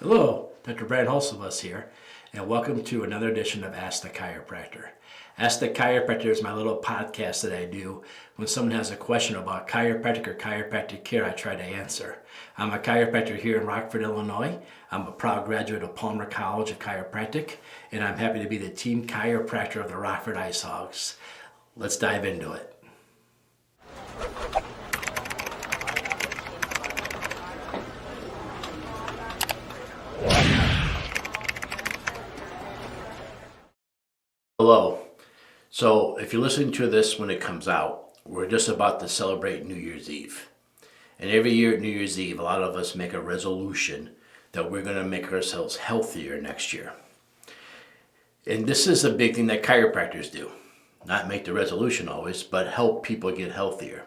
Hello, Dr. Brant Hulsebus here, and welcome to another edition of Ask the Chiropractor. Ask the Chiropractor is my little podcast that I do when someone has a question about chiropractic or chiropractic care. I try to answer. I'm a chiropractor here in Rockford, Illinois. I'm a proud graduate of Palmer College of Chiropractic, and I'm happy to be the team chiropractor of the Rockford Ice Hogs. Let's dive into it. Hello. So if you're listening to this when it comes out, we're just about to celebrate New Year's Eve. And every year at New Year's Eve, a lot of us make a resolution that we're going to make ourselves healthier next year. And this is a big thing that chiropractors do. Not make the resolution always, but help people get healthier.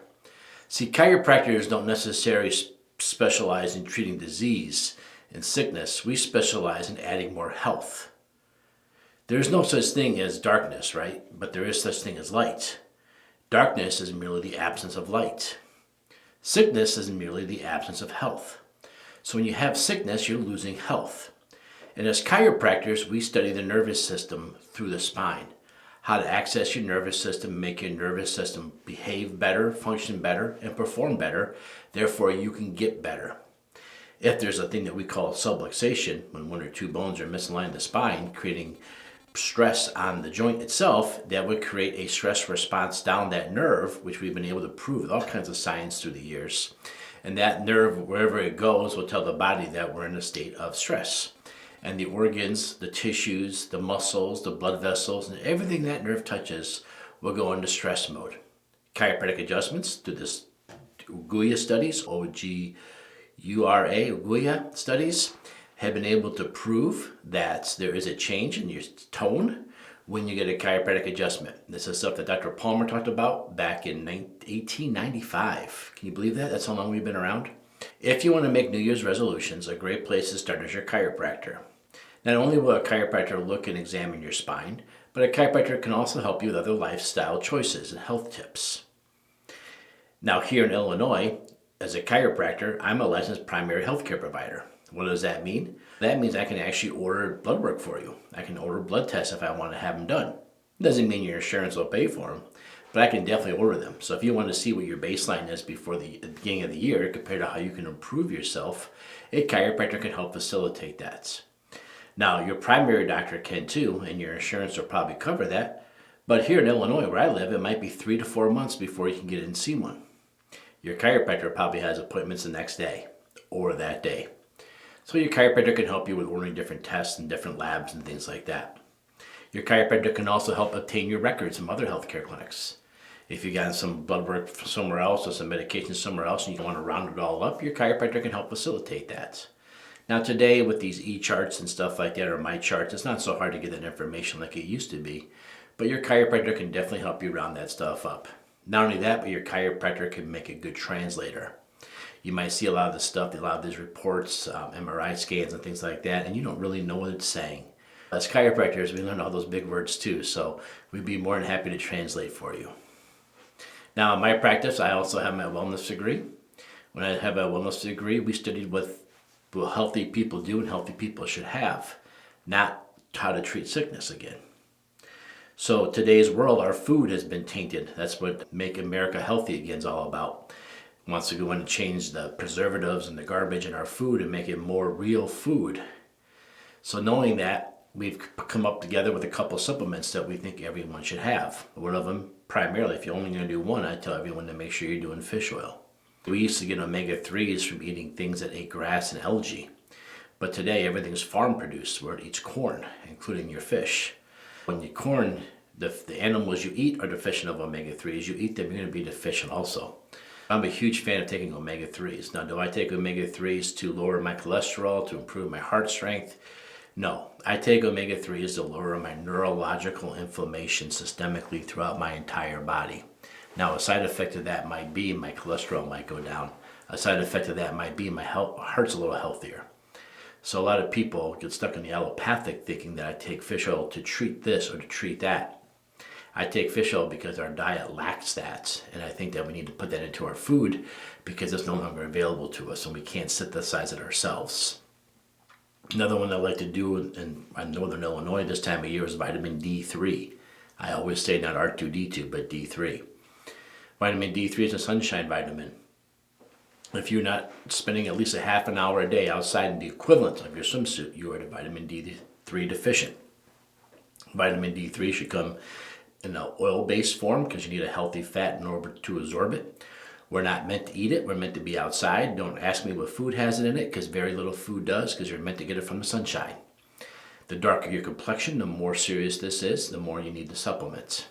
See, chiropractors don't necessarily specialize in treating disease and sickness. We specialize in adding more health. There's no such thing as darkness, right? But there is such thing as light. Darkness is merely the absence of light. Sickness is merely the absence of health. So when you have sickness, you're losing health. And as chiropractors, we study the nervous system through the spine. How to access your nervous system, make your nervous system behave better, function better, and perform better. Therefore, you can get better. If there's a thing that we call subluxation, when one or two bones are misaligned in the spine, creating stress on the joint itself, that would create a stress response down that nerve, which we've been able to prove with all kinds of science through the years. And that nerve, wherever it goes, will tell the body that we're in a state of stress. And the organs, the tissues, the muscles, the blood vessels, and everything that nerve touches will go into stress mode. Chiropractic adjustments through this Uguya studies, Uguya studies, have been able to prove that there is a change in your tone when you get a chiropractic adjustment. This is stuff that Dr. Palmer talked about back in 1895. Can you believe that? That's how long we've been around. If you want to make New Year's resolutions, a great place to start is your chiropractor. Not only will a chiropractor look and examine your spine, but a chiropractor can also help you with other lifestyle choices and health tips. Now here in Illinois, as a chiropractor, I'm a licensed primary healthcare provider. What does that mean? That means I can actually order blood work for you. I can order blood tests if I want to have them done. It doesn't mean your insurance will pay for them, but I can definitely order them. So if you want to see what your baseline is before the beginning of the year compared to how you can improve yourself, a chiropractor can help facilitate that. Now, your primary doctor can too, and your insurance will probably cover that. But here in Illinois, where I live, it might be 3 to 4 months before you can get in and see one. Your chiropractor probably has appointments the next day or that day. So your chiropractor can help you with ordering different tests and different labs and things like that. Your chiropractor can also help obtain your records from other healthcare clinics. If you got some blood work somewhere else or some medication somewhere else and you want to round it all up, your chiropractor can help facilitate that. Now today with these e-charts and stuff like that, or my charts, it's not so hard to get that information like it used to be, but your chiropractor can definitely help you round that stuff up. Not only that, but your chiropractor can make a good translator. You might see a lot of this stuff, a lot of these reports, MRI scans and things like that, and you don't really know what it's saying. As chiropractors, we learn all those big words too, so we'd be more than happy to translate for you. Now in my practice, I also have my wellness degree. When I have a wellness degree, we studied what healthy people do and healthy people should have, not how to treat sickness again. So today's world, our food has been tainted. That's what Make America Healthy Again is all about. Wants to go in and change the preservatives and the garbage in our food and make it more real food. So knowing that, we've come up together with a couple supplements that we think everyone should have. One of them, primarily, if you're only going to do one, I tell everyone to make sure you're doing fish oil. We used to get omega-3s from eating things that ate grass and algae. But today, everything's farm produced, where it eats corn, including your fish. When you corn, the animals you eat are deficient of omega-3s. You eat them, you're going to be deficient also. I'm a huge fan of taking omega-3s. Now, do I take omega-3s to lower my cholesterol, to improve my heart strength? No, I take omega-3s to lower my neurological inflammation systemically throughout my entire body. Now, a side effect of that might be my cholesterol might go down. A side effect of that might be my heart's a little healthier. So a lot of people get stuck in the allopathic thinking that I take fish oil to treat this or to treat that. I take fish oil because our diet lacks that, and I think that we need to put that into our food because it's no longer available to us and we can't synthesize it ourselves. Another one I like to do in northern Illinois this time of year is vitamin D3. I always say not R2D2, but D3. Vitamin D3 is a sunshine vitamin. If you're not spending at least a half an hour a day outside in the equivalent of your swimsuit, you are a vitamin D3 deficient. Vitamin D3 should come in an oil-based form because you need a healthy fat in order to absorb it. We're not meant to eat it. We're meant to be outside. Don't ask me what food has it in it because very little food does because you're meant to get it from the sunshine. The darker your complexion, the more serious this is, the more you need the supplements.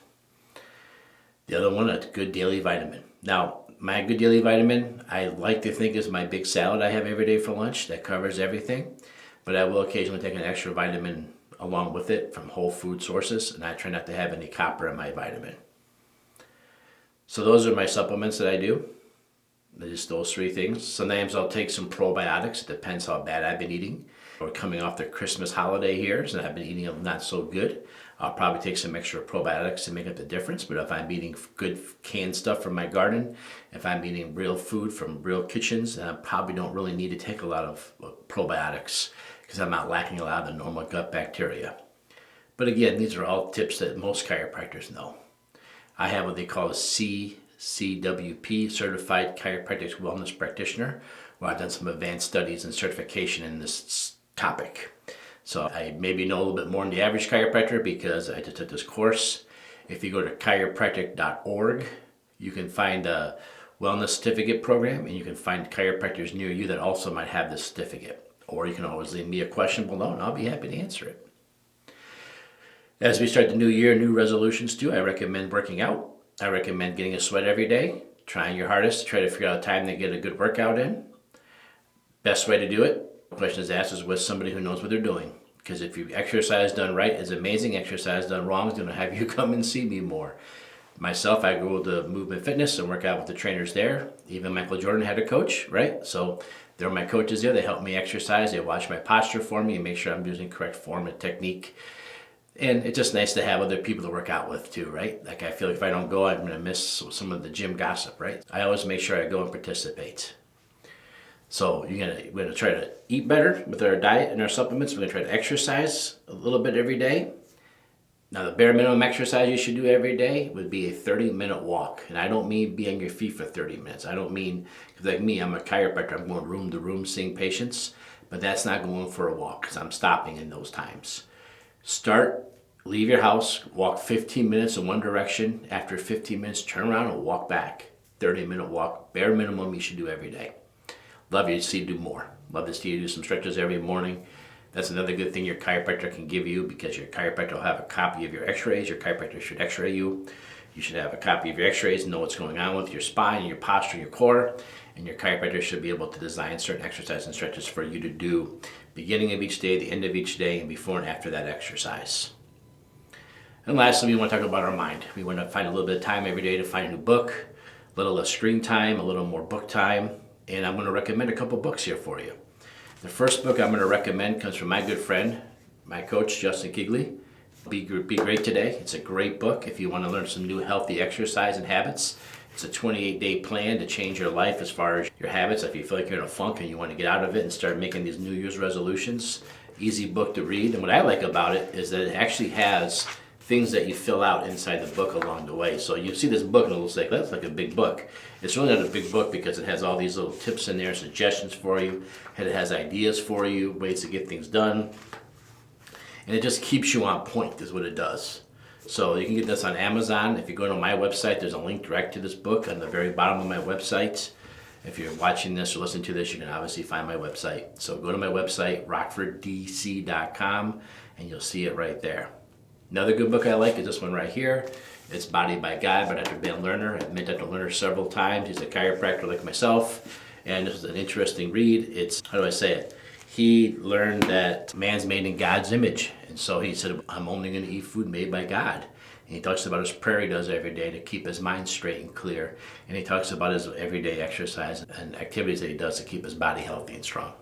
The other one, a good daily vitamin. Now, my good daily vitamin, I like to think is my big salad I have every day for lunch. That covers everything. But I will occasionally take an extra vitamin along with it from whole food sources, and I try not to have any copper in my vitamin. So those are my supplements that I do. Just those three things. Sometimes I'll take some probiotics. It depends how bad I've been eating. We're coming off the Christmas holiday here, so I've been eating not so good. I'll probably take some extra probiotics to make up the difference. But if I'm eating good canned stuff from my garden, if I'm eating real food from real kitchens, then I probably don't really need to take a lot of probiotics because I'm not lacking a lot of the normal gut bacteria. But again, these are all tips that most chiropractors know. I have what they call a CWP, Certified Chiropractic Wellness Practitioner, where I've done some advanced studies and certification in this topic. So I maybe know a little bit more than the average chiropractor because I just took this course. If you go to chiropractic.org, you can find a wellness certificate program, and you can find chiropractors near you that also might have this certificate. Or you can always leave me a question below, and I'll be happy to answer it. As we start the new year, new resolutions too, I recommend working out. I recommend getting a sweat every day, trying your hardest to try to figure out a time to get a good workout in. Best way to do it, the question is asked, is with somebody who knows what they're doing. Because if you exercise done right is amazing, exercise done wrong is going to have you come and see me more. Myself, I go to Movement Fitness and work out with the trainers there. Even Michael Jordan had a coach, right? So they're my coaches there. They help me exercise. They watch my posture for me and make sure I'm using correct form and technique. And it's just nice to have other people to work out with too, right? Like I feel like if I don't go, I'm going to miss some of the gym gossip, right? I always make sure I go and participate. So we're going to try to eat better with our diet and our supplements. We're going to try to exercise a little bit every day. Now, the bare minimum exercise you should do every day would be a 30-minute walk. And I don't mean be on your feet for 30 minutes. I don't mean, because like me, I'm a chiropractor. I'm going room to room seeing patients. But that's not going for a walk because I'm stopping in those times. Leave your house, walk 15 minutes in one direction. After 15 minutes, turn around and walk back. 30-minute walk, bare minimum you should do every day. Love you to see you do more. Love to see you do some stretches every morning. That's another good thing your chiropractor can give you because your chiropractor will have a copy of your x-rays. Your chiropractor should x-ray you. You should have a copy of your x-rays and know what's going on with your spine, your posture, your core. And your chiropractor should be able to design certain exercises and stretches for you to do beginning of each day, the end of each day, and before and after that exercise. And lastly, we want to talk about our mind. We want to find a little bit of time every day to find a new book, a little less screen time, a little more book time. And I'm going to recommend a couple books here for you. The first book I'm going to recommend comes from my good friend, my coach, Justin Kigley. Be Great Today. It's a great book if you want to learn some new healthy exercise and habits. It's a 28-day plan to change your life as far as your habits. If you feel like you're in a funk and you want to get out of it and start making these New Year's resolutions, easy book to read. And what I like about it is that it actually has things that you fill out inside the book along the way. So you see this book and it looks like, that's like a big book. It's really not a big book because it has all these little tips in there, suggestions for you, and it has ideas for you, ways to get things done. And it just keeps you on point is what it does. So you can get this on Amazon. If you go to my website, there's a link direct to this book on the very bottom of my website. If you're watching this or listening to this, you can obviously find my website. So go to my website, rockforddc.com, and you'll see it right there. Another good book I like is this one right here. It's Body by God by Dr. Ben Lerner. I've met Dr. Lerner several times. He's a chiropractor like myself. And this is an interesting read. It's, how do I say it? He learned that man's made in God's image. And so he said, I'm only going to eat food made by God. And he talks about his prayer he does every day to keep his mind straight and clear. And he talks about his everyday exercise and activities that he does to keep his body healthy and strong.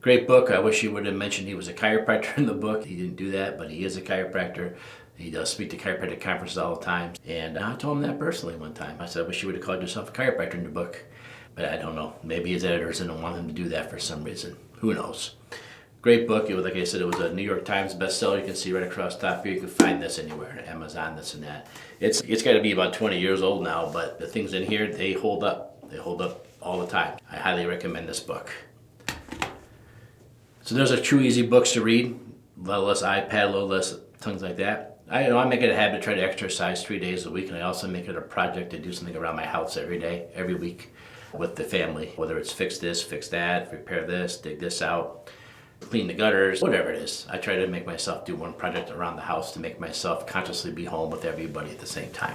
Great book. I wish he would have mentioned he was a chiropractor in the book. He didn't do that, but he is a chiropractor. He does speak to chiropractic conferences all the time. And I told him that personally one time. I said, I wish you would have called yourself a chiropractor in your book. But I don't know. Maybe his editors didn't want him to do that for some reason. Who knows? Great Great book. It was, like I said, it was a New York Times bestseller. You can see right across top here. You can find this anywhere, Amazon, this and that. It's got to be about 20 years old now, but the things in here, they hold up. They hold up all the time. I highly recommend this book. So those are two easy books to read. A little less iPad, a little less things like that. I make it a habit to try to exercise 3 days a week, and I also make it a project to do something around my house every day, every week with the family. Whether it's fix this, fix that, repair this, dig this out, clean the gutters, whatever it is. I try to make myself do one project around the house to make myself consciously be home with everybody at the same time.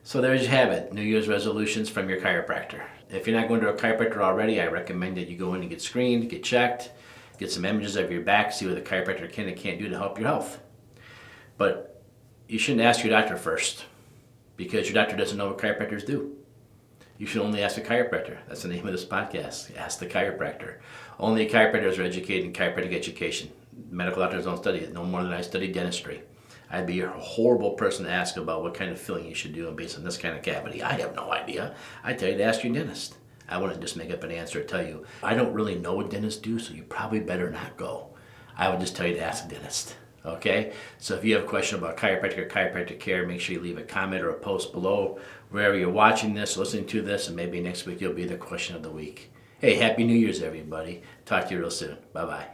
So there you have it, New Year's resolutions from your chiropractor. If you're not going to a chiropractor already, I recommend that you go in and get screened, get checked, get some images of your back, see what the chiropractor can and can't do to help your health. But you shouldn't ask your doctor first, because your doctor doesn't know what chiropractors do. You should only ask a chiropractor. That's the name of this podcast, Ask the Chiropractor. Only chiropractors are educated in chiropractic education. Medical doctors don't study it, no more than I studied dentistry. I'd be a horrible person to ask about what kind of filling you should do based on this kind of cavity. I have no idea. I tell you to ask your dentist. I wouldn't just make up an answer and tell you, I don't really know what dentists do, so you probably better not go. I would just tell you to ask a dentist. Okay? So if you have a question about chiropractic or chiropractic care, make sure you leave a comment or a post below wherever you're watching this, listening to this, and maybe next week you'll be the question of the week. Hey, Happy New Year's, everybody. Talk to you real soon. Bye-bye.